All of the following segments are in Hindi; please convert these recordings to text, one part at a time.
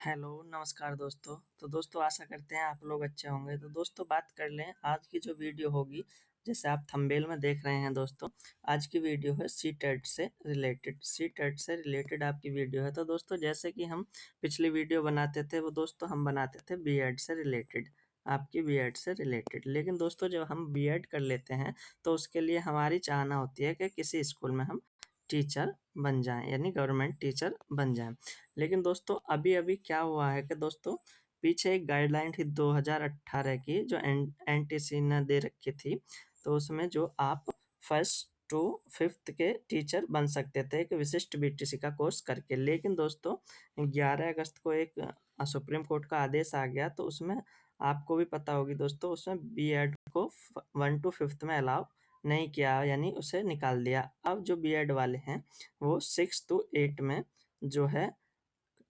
हेलो, नमस्कार दोस्तों। तो दोस्तों आशा करते हैं आप लोग अच्छे होंगे। तो दोस्तों बात कर लें आज की जो वीडियो होगी, जैसे आप थंबनेल में देख रहे हैं दोस्तों, आज की वीडियो है सी टेट से रिलेटेड आपकी वीडियो है। तो दोस्तों जैसे कि हम पिछली वीडियो बनाते थे वो दोस्तों हम बनाते थे बीएड से रिलेटेड, आपकी बीएड से रिलेटेड। लेकिन दोस्तों जब हम बीएड कर लेते हैं तो उसके लिए हमारी चाहना होती है कि किसी स्कूल में हम टीचर बन जाएँ, यानी गवर्नमेंट टीचर बन जाएँ। लेकिन दोस्तों अभी-अभी क्या हुआ है कि दोस्तों पीछे एक गाइडलाइन थी 2018 की जो एनटीसी ने दे रखी थी। तो उसमें जो आप फर्स्ट टू फिफ्थ के टीचर बन सकते थे एक विशिष्ट बीटीसी का कोर्स करके। लेकिन दोस्तों 11 अगस्त को एक सुप्रीम कोर्ट का आदेश आ गया, तो उसमें आपको भी पता होगी दोस्तों, उसमें बीएड को 1 टू 5th में अलाउ नहीं किया, यानी उसे निकाल दिया। अब जो बीएड वाले हैं वो 6 टू 8 में जो है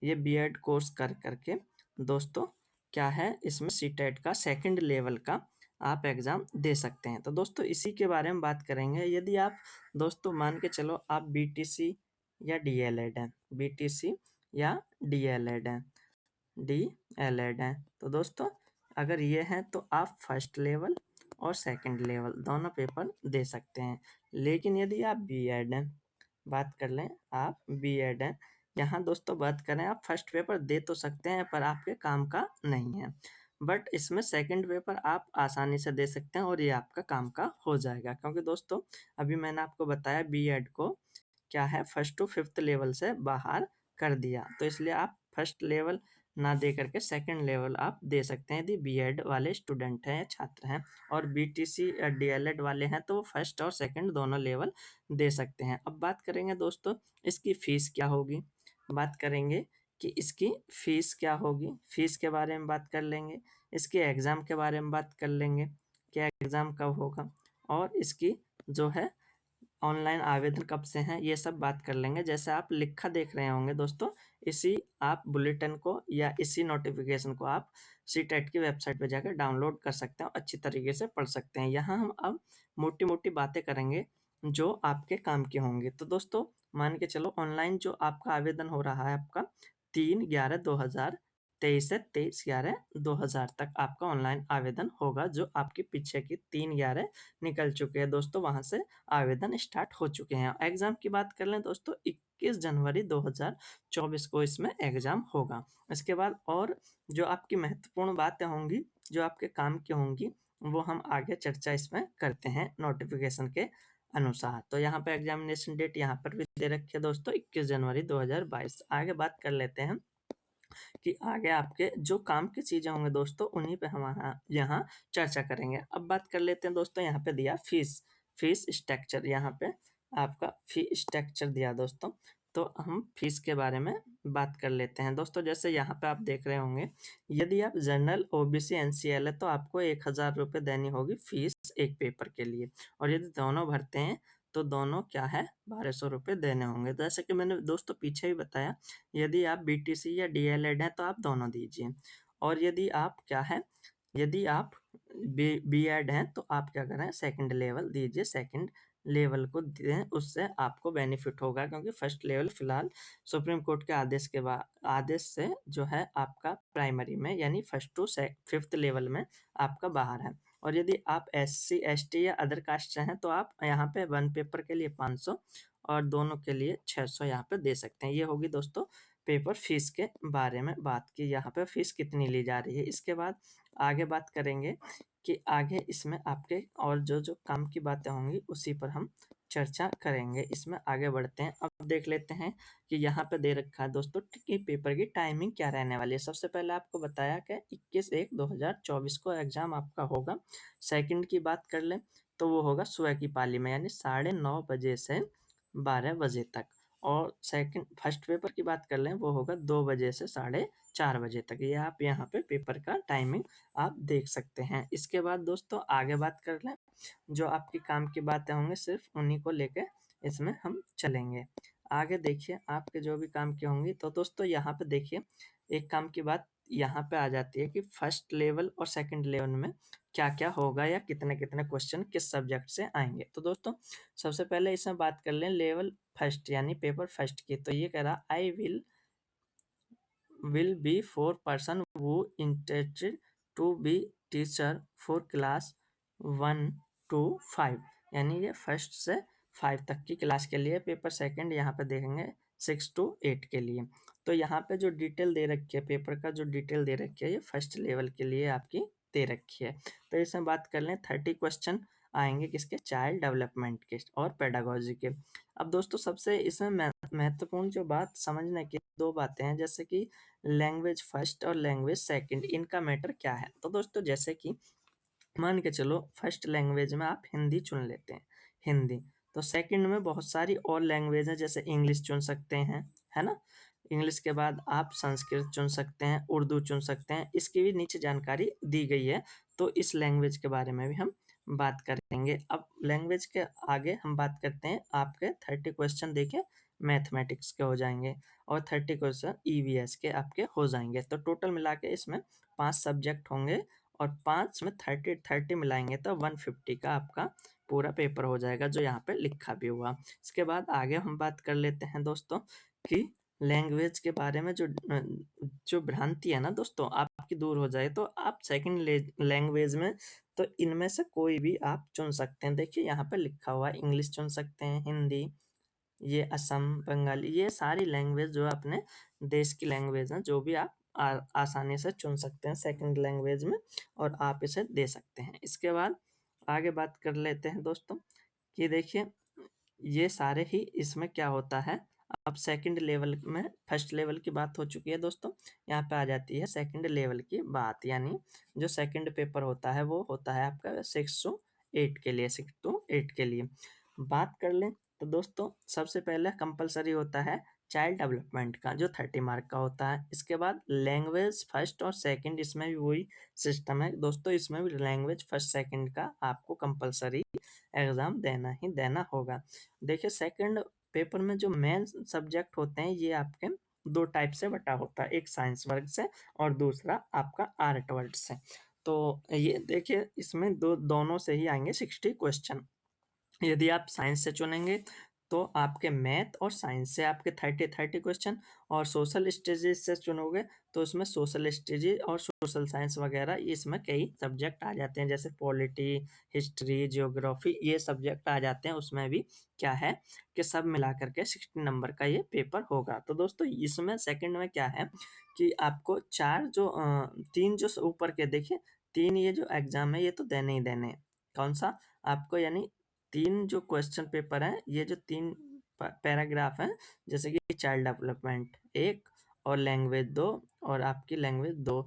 ये बीएड कोर्स कर करके दोस्तों क्या है, इसमें सीटेट का सेकंड लेवल का आप एग्ज़ाम दे सकते हैं। तो दोस्तों इसी के बारे में बात करेंगे। यदि आप दोस्तों मान के चलो आप बीटीसी या डीएलएड हैं, बीटीसी या डीएलएड हैं, डीएलएड हैं, तो दोस्तों अगर ये हैं तो आप फर्स्ट लेवल और सेकंड लेवल दोनों पेपर दे सकते हैं। लेकिन यदि आप बीएड हैं, बात कर लें आप बीएड हैं, यहाँ दोस्तों बात करें आप फर्स्ट पेपर दे तो सकते हैं पर आपके काम का नहीं है। बट इसमें सेकंड पेपर आप आसानी से दे सकते हैं और ये आपका काम का हो जाएगा, क्योंकि दोस्तों अभी मैंने आपको बताया बीएड को क्या है फर्स्ट टू फिफ्थ लेवल से बाहर कर दिया, तो इसलिए आप फर्स्ट लेवल ना दे करके सेकंड लेवल आप दे सकते हैं यदि बीएड वाले स्टूडेंट हैं या छात्र हैं। और बीटीसी या डीएलएड वाले हैं तो वो फर्स्ट और सेकंड दोनों लेवल दे सकते हैं। अब बात करेंगे दोस्तों इसकी फ़ीस क्या होगी, बात करेंगे कि इसकी फ़ीस क्या होगी, फ़ीस के बारे में बात कर लेंगे, इसके एग्ज़ाम के बारे में बात कर लेंगे, क्या एग्ज़ाम कब होगा और इसकी जो है ऑनलाइन आवेदन कब से हैं, ये सब बात कर लेंगे। जैसे आप लिखा देख रहे होंगे दोस्तों, इसी आप बुलेटिन को या इसी नोटिफ़िकेशन को आप सीटेट की वेबसाइट पे जाकर डाउनलोड कर सकते हैं और अच्छी तरीके से पढ़ सकते हैं। यहाँ हम अब मोटी-मोटी बातें करेंगे जो आपके काम की होंगी। तो दोस्तों मान के चलो ऑनलाइन जो आपका आवेदन हो रहा है आपका 3/11/2023 से 23/11/2000 तक आपका ऑनलाइन आवेदन होगा, जो आपके पीछे की 3/11 निकल चुके हैं दोस्तों, वहाँ से आवेदन स्टार्ट हो चुके हैं। एग्ज़ाम की बात कर लें दोस्तों 21 जनवरी 2024 को इसमें एग्ज़ाम होगा। इसके बाद और जो आपकी महत्वपूर्ण बातें होंगी, जो आपके काम की होंगी, वो हम आगे चर्चा इसमें करते हैं नोटिफ़िकेशन के अनुसार। तो यहाँ पे एग्ज़ामिनेशन डेट यहाँ पर भी दे रखी है दोस्तों 21 जनवरी 2022। आगे बात कर लेते हैं कि आगे आपके जो काम की चीज़ें होंगे दोस्तों उन्हीं पे हम यहाँ चर्चा करेंगे। अब बात कर लेते हैं दोस्तों, यहाँ पे दिया फीस स्ट्रक्चर, यहाँ पे आपका फी स्ट्रक्चर दिया दोस्तों। तो हम फीस के बारे में बात कर लेते हैं दोस्तों। जैसे यहाँ पे आप देख रहे होंगे, यदि आप जनरल ओबीसी एनसीएल है तो आपको 1000 रुपये देनी होगी फीस एक पेपर के लिए, और यदि दोनों भरते हैं तो दोनों क्या है 1200 रुपये देने होंगे। जैसे कि मैंने दोस्तों पीछे भी बताया, यदि आप बीटीसी या डीएलएड हैं तो आप दोनों दीजिए, और यदि आप क्या है, यदि आप बीएड हैं तो आप क्या करें सेकंड लेवल दीजिए, सेकंड लेवल को दें, उससे आपको बेनिफिट होगा, क्योंकि फर्स्ट लेवल फिलहाल सुप्रीम कोर्ट के आदेश से जो है आपका प्राइमरी में यानी फर्स्ट टू फिफ्थ लेवल में आपका बाहर है। और यदि आप एससी एसटी या अदर कास्ट से हैं तो आप यहाँ पे वन पेपर के लिए 500 और दोनों के लिए 600 यहाँ पे दे सकते हैं। ये होगी दोस्तों पेपर फीस के बारे में बात की, यहाँ पे फीस कितनी ली जा रही है। इसके बाद आगे बात करेंगे कि आगे इसमें आपके और जो काम की बातें होंगी उसी पर हम चर्चा करेंगे। इसमें आगे बढ़ते हैं। अब देख लेते हैं कि यहाँ पे दे रखा है दोस्तों कि पेपर की टाइमिंग क्या रहने वाली है। सबसे पहले आपको बताया कि 21/1/2024 को एग्ज़ाम आपका होगा। सेकंड की बात कर लें तो वो होगा सुबह की पाली में, यानी 9:30 बजे से 12 बजे तक। और सेकंड फर्स्ट पेपर की बात कर लें वो होगा 2 बजे से 4:30 बजे तक। ये आप यहाँ पे पेपर का टाइमिंग आप देख सकते हैं। इसके बाद दोस्तों आगे बात कर लें, जो आपकी काम की बातें होंगी सिर्फ उन्हीं को लेके इसमें हम चलेंगे। आगे देखिए आपके जो भी काम की होंगी, तो दोस्तों यहाँ पे देखिए एक काम की बात यहाँ पे आ जाती है कि फर्स्ट लेवल और सेकंड लेवल में क्या-क्या होगा या कितने-कितने क्वेश्चन किस सब्जेक्ट से आएँगे। तो दोस्तों सबसे पहले इसमें बात कर लें लेवल फर्स्ट यानी पेपर फर्स्ट की। तो ये कह रहा will be 4 person who interested to be teacher for class 1 to 5, यानी ये फर्स्ट से 5 तक की क्लास के लिए पेपर सेकंड यहाँ पे देखेंगे 6 to 8 के लिए। तो यहाँ पे जो डिटेल दे रखी है पेपर का जो डिटेल दे रखी है ये फर्स्ट लेवल के लिए आपकी दे रखी है। तो इसमें बात कर लें 30 क्वेश्चन आएंगे किसके, चाइल्ड डेवलपमेंट के और पेडागोजी के। अब दोस्तों सबसे इसमें महत्वपूर्ण जो बात समझने की दो बातें हैं, जैसे कि लैंग्वेज फर्स्ट और लैंग्वेज सेकंड, इनका मैटर क्या है। तो दोस्तों जैसे कि मान के चलो फर्स्ट लैंग्वेज में आप हिंदी चुन लेते हैं, हिंदी, तो सेकंड में बहुत सारी और लैंग्वेज है, जैसे इंग्लिश चुन सकते हैं, है ना। इंग्लिश के बाद आप संस्कृत चुन सकते हैं, उर्दू चुन सकते हैं, इसकी भी नीचे जानकारी दी गई है। तो इस लैंग्वेज के बारे में भी हम बात करेंगे। अब लैंग्वेज के आगे हम बात करते हैं, आपके 30 क्वेश्चन देखे मैथमेटिक्स के हो जाएंगे और 30 क्वेश्चन ईवीएस के आपके हो जाएंगे। तो टोटल मिला के इसमें 5 सब्जेक्ट होंगे और 5 में 30 मिलाएंगे तो 150 का आपका पूरा पेपर हो जाएगा, जो यहाँ पे लिखा भी हुआ। इसके बाद आगे हम बात कर लेते हैं दोस्तों कि लैंग्वेज के बारे में जो भ्रांति है ना दोस्तों आपकी दूर हो जाए, तो आप सेकंड लैंग्वेज में तो इनमें से कोई भी आप चुन सकते हैं। देखिए यहाँ पे लिखा हुआ है, इंग्लिश चुन सकते हैं, हिंदी, ये असम, बंगाली, ये सारी लैंग्वेज जो अपने देश की लैंग्वेज हैं, जो भी आप आसानी से चुन सकते हैं सेकंड लैंग्वेज में और आप इसे दे सकते हैं। इसके बाद आगे बात कर लेते हैं दोस्तों कि देखिए ये सारे ही इसमें क्या होता है। अब सेकंड लेवल में फर्स्ट लेवल की बात हो चुकी है दोस्तों, यहाँ पे आ जाती है सेकंड लेवल की बात, यानी जो सेकंड पेपर होता है वो होता है आपका 6 के लिए, 6 to 8 के लिए बात कर लें। तो दोस्तों सबसे पहले कंपलसरी होता है चाइल्ड डेवलपमेंट का, जो 30 मार्क का होता है। इसके बाद लैंग्वेज फर्स्ट और सेकंड, इसमें भी वही सिस्टम है दोस्तों, इसमें भी लैंग्वेज फर्स्ट सेकंड का आपको कंपलसरी एग्जाम देना ही देना होगा। देखिए सेकंड पेपर में जो मेन सब्जेक्ट होते हैं ये आपके दो टाइप से बटा होता है, एक साइंस वर्ग से और दूसरा आपका आर्ट वर्ग से। तो ये देखिए इसमें दोनों से ही आएंगे 60 क्वेश्चन। यदि आप साइंस से चुनेंगे तो आपके मैथ और साइंस से आपके 30 क्वेश्चन, और सोशल स्टडीज से चुनोगे तो उसमें सोशल स्टडीज और सोशल साइंस वगैरह इसमें कई सब्जेक्ट आ जाते हैं, जैसे पॉलिटी, हिस्ट्री, जियोग्राफी, ये सब्जेक्ट आ जाते हैं। उसमें भी क्या है कि सब मिला करके 60 नंबर का ये पेपर होगा। तो दोस्तों इसमें सेकंड में क्या है कि आपको तीन जो ऊपर के देखिए, तीन ये जो एग्जाम है ये तो देने ही देने हैं। कौन सा आपको, यानी 3 जो क्वेश्चन पेपर हैं, ये जो 3 पैराग्राफ हैं, जैसे कि चाइल्ड डेवलपमेंट 1 और लैंग्वेज 2 और आपकी लैंग्वेज 2,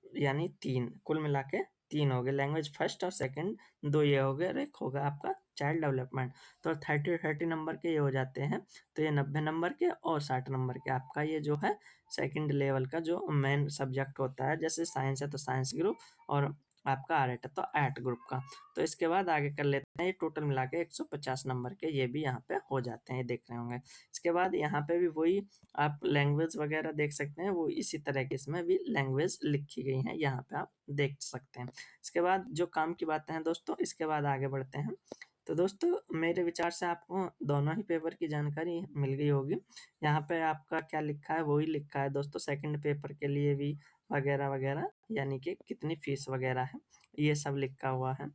यानी 3 कुल मिला के 3 हो गए, लैंग्वेज फर्स्ट और सेकंड 2 ये हो गए और एक होगा आपका चाइल्ड डेवलपमेंट। तो 30 नंबर के ये हो जाते हैं। तो ये 90 नंबर के और 60 नंबर के आपका ये जो है सेकंड लेवल का जो मेन सब्जेक्ट होता है, जैसे साइंस है तो साइंस ग्रुप और आपका आर्ट है तो आर्ट ग्रुप का। तो इसके बाद आगे कर लेते हैं, ये टोटल मिला के 150 नंबर के ये भी यहाँ पे हो जाते हैं, ये देख रहे होंगे। इसके बाद यहाँ पे भी वही आप लैंग्वेज वगैरह देख सकते हैं, वो इसी तरह के इसमें भी लैंग्वेज लिखी गई हैं, यहाँ पे आप देख सकते हैं। इसके बाद जो काम की बातें हैं दोस्तों, इसके बाद आगे बढ़ते हैं। तो दोस्तों मेरे विचार से आपको दोनों ही पेपर की जानकारी मिल गई होगी। यहाँ पे आपका क्या लिखा है वही लिखा है दोस्तों, सेकंड पेपर के लिए भी वगैरह वगैरह, यानी कि कितनी फीस वगैरह है ये सब लिखा हुआ है।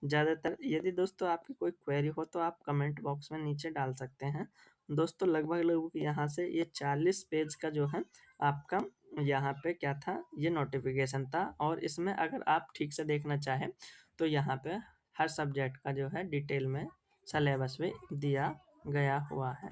ज़्यादातर यदि दोस्तों आपकी कोई क्वेरी हो तो आप कमेंट बॉक्स में नीचे डाल सकते हैं दोस्तों। लगभग यहाँ से ये 40 पेज का जो है आपका यहाँ पे क्या था, ये नोटिफिकेशन था, और इसमें अगर आप ठीक से देखना चाहें तो यहाँ पे हर सब्जेक्ट का जो है डिटेल में सिलेबस भी दिया गया हुआ है।